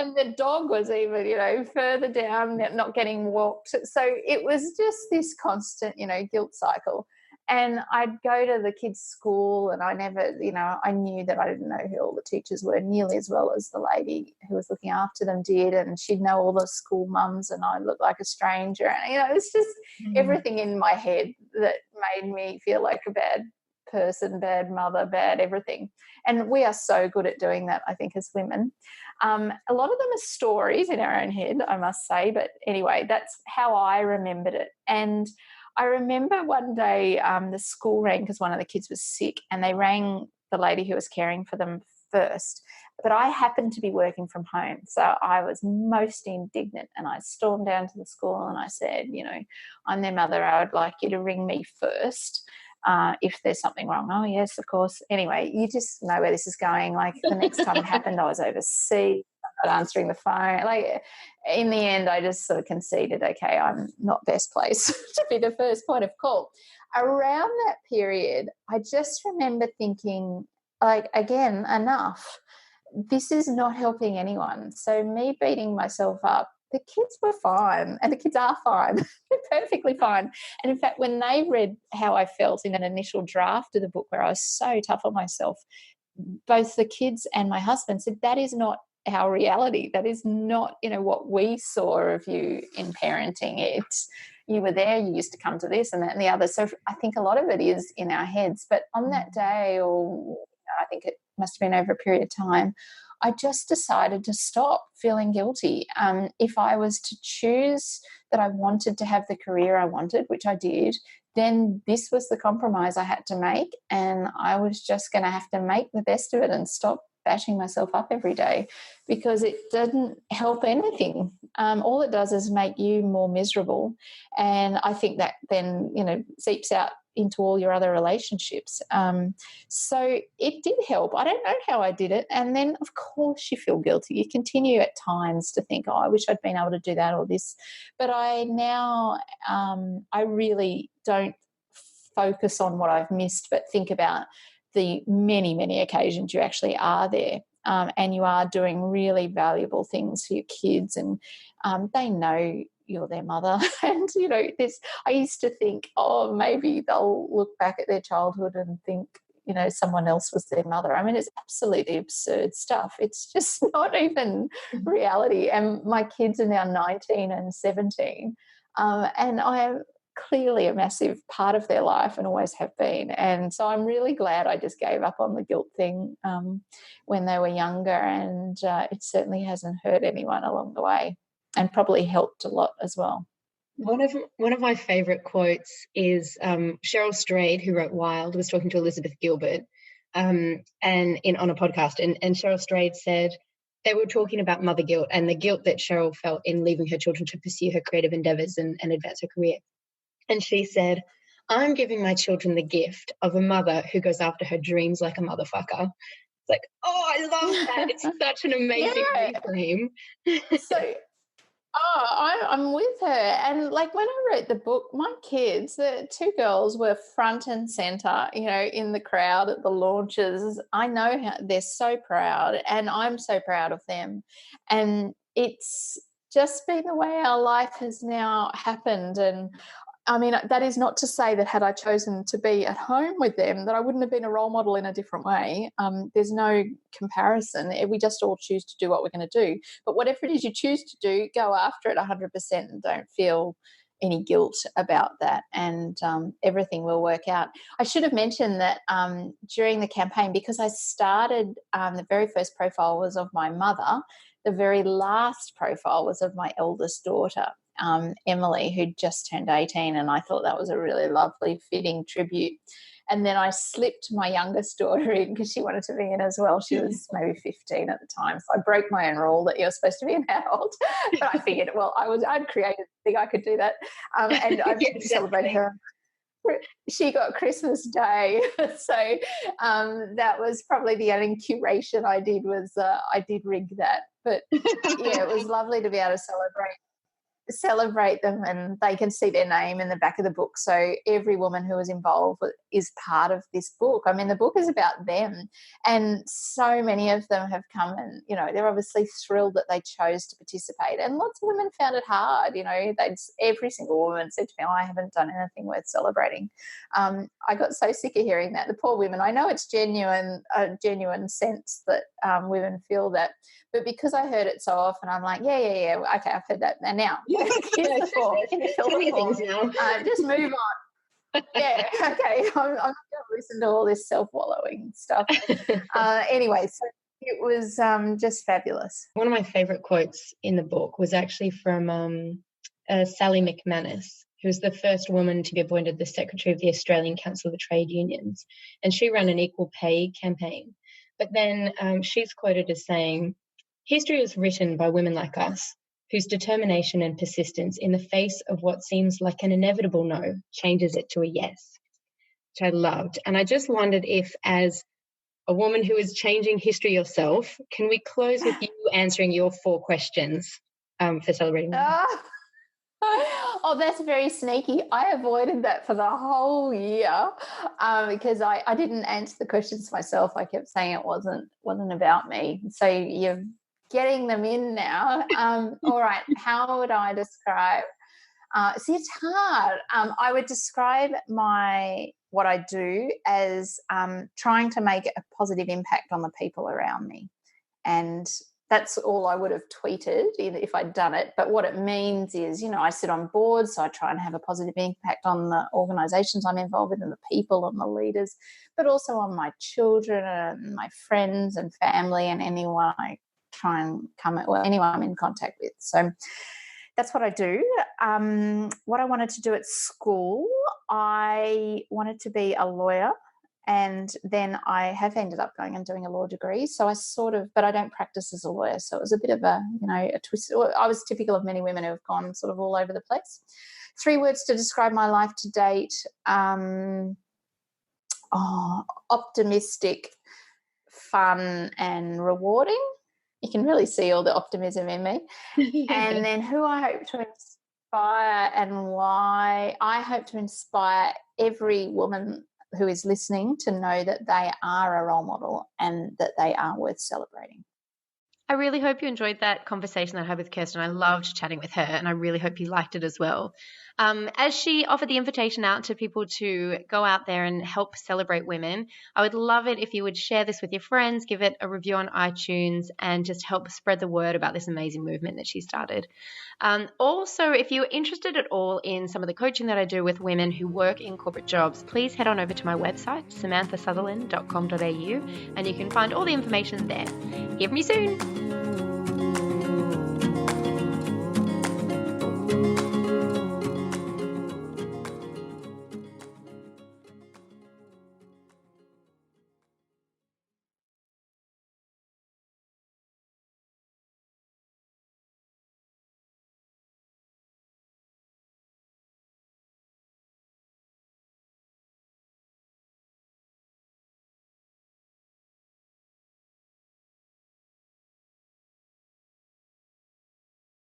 And the dog was even, further down, not getting walked. So it was just this constant, guilt cycle. And I'd go to the kids' school, and I never, I knew that I didn't know who all the teachers were nearly as well as the lady who was looking after them did, and she'd know all the school mums, and I looked like a stranger. And, it's just everything in my head that made me feel like a bad person, bad mother, bad everything. And we are so good at doing that, I think, as women. A lot of them are stories in our own head, I must say. But anyway, that's how I remembered it. And I remember one day the school rang because one of the kids was sick, and they rang the lady who was caring for them first. But I happened to be working from home, so I was most indignant, and I stormed down to the school and I said, I'm their mother. I would like you to ring me first if there's something wrong. Oh, yes, of course. Anyway, you just know where this is going. Like, the next time it happened, I was overseas, not answering the phone. Like, in the end, I just sort of conceded, okay, I'm not best placed to be the first point of call. Around that period, I just remember thinking, like, again, enough. This is not helping anyone. So me beating myself up, the kids were fine, and the kids are fine. They're perfectly fine. And in fact, when they read how I felt in an initial draft of the book where I was so tough on myself, both the kids and my husband said, that is not our reality. That is not, what we saw of you in parenting. It's, you were there, you used to come to this and that and the other. So I think a lot of it is in our heads. But on that day, or I think it must have been over a period of time, I just decided to stop feeling guilty. If I was to choose that I wanted to have the career I wanted, which I did, then this was the compromise I had to make, and I was just going to have to make the best of it and stop bashing myself up every day, because it doesn't help anything. All it does is make you more miserable, and I think that then, seeps out into all your other relationships. So it did help. I don't know how I did it. And then, of course, you feel guilty. You continue at times to think, I wish I'd been able to do that or this. But I now, I really don't focus on what I've missed, but think about the many, many occasions you actually are there. And you are doing really valuable things for your kids, and they know you're their mother. And, I used to think, maybe they'll look back at their childhood and think, someone else was their mother. I mean, it's absolutely absurd stuff. It's just not even reality. And my kids are now 19 and 17, and I am clearly a massive part of their life and always have been. And so I'm really glad I just gave up on the guilt thing when they were younger, and it certainly hasn't hurt anyone along the way, and probably helped a lot as well. One of my favourite quotes is Cheryl Strayed, who wrote Wild, was talking to Elizabeth Gilbert on a podcast, and Cheryl Strayed said they were talking about mother guilt and the guilt that Cheryl felt in leaving her children to pursue her creative endeavours and advance her career. And she said, I'm giving my children the gift of a mother who goes after her dreams like a motherfucker. It's like, I love that. It's such an amazing reframe. So, I'm with her. And like when I wrote the book, my kids, the two girls, were front and centre, in the crowd at the launches. I know how they're so proud, and I'm so proud of them. And it's just been the way our life has now happened. And I mean, that is not to say that had I chosen to be at home with them, that I wouldn't have been a role model in a different way. There's no comparison. We just all choose to do what we're going to do. But whatever it is you choose to do, go after it 100% and don't feel any guilt about that, and everything will work out. I should have mentioned that during the campaign, because I started, the very first profile was of my mother. The very last profile was of my eldest daughter, Emily, who'd just turned 18, and I thought that was a really lovely, fitting tribute. And then I slipped my youngest daughter in because she wanted to be in as well. She was maybe 15 at the time. So I broke my own rule that you're supposed to be an adult. But I figured, I'd created a thing I could do that. And I celebrated her. She got Christmas Day. So that was probably the only curation I did, was I did rig that. But yeah, it was lovely to be able to celebrate them, and they can see their name in the back of the book. So every woman who was involved is part of this book. I mean, the book is about them, and so many of them have come and, they're obviously thrilled that they chose to participate. And lots of women found it hard. Every single woman said to me, I haven't done anything worth celebrating. I got so sick of hearing that. The poor women, I know it's a genuine sense that women feel that, but because I heard it so often, I'm like, yeah, okay, I've heard that. And now, just move on. Yeah, okay. I'm not going to listen to all this self-wallowing stuff. Anyway, so it was just fabulous. One of my favourite quotes in the book was actually from Sally McManus, who was the first woman to be appointed the Secretary of the Australian Council of Trade Unions. And she ran an equal pay campaign. But then she's quoted as saying, "History is written by women like us, whose determination and persistence in the face of what seems like an inevitable no changes it to a yes," which I loved. And I just wondered if, as a woman who is changing history yourself, can we close with you answering your 4 questions for Celebrating Women? Oh, that's very sneaky. I avoided that for the whole year because I didn't answer the questions myself. I kept saying it wasn't about me. So you're getting them in now. All right. How would I describe? See, it's hard. I would describe what I do as trying to make a positive impact on the people around me, and that's all I would have tweeted if I'd done it. But what it means is, I sit on boards, so I try and have a positive impact on the organisations I'm involved with and the people and the leaders, but also on my children and my friends and family and anyone I try and anyone I'm in contact with. So that's what I do. What I wanted to do at school, I wanted to be a lawyer. And then I have ended up going and doing a law degree. So but I don't practice as a lawyer. So it was a bit of a twist. I was typical of many women who have gone sort of all over the place. 3 words to describe my life to date. Optimistic, fun, and rewarding. You can really see all the optimism in me. And then who I hope to inspire and why. I hope to inspire every woman who is listening to know that they are a role model and that they are worth celebrating. I really hope you enjoyed that conversation that I had with Kirsten. I loved chatting with her, and I really hope you liked it as well. As she offered the invitation out to people to go out there and help celebrate women, I would love it if you would share this with your friends, give it a review on iTunes, and just help spread the word about this amazing movement that she started. Also, if you're interested at all in some of the coaching that I do with women who work in corporate jobs, please head on over to my website, samanthasutherland.com.au, and you can find all the information there. Hear from you soon.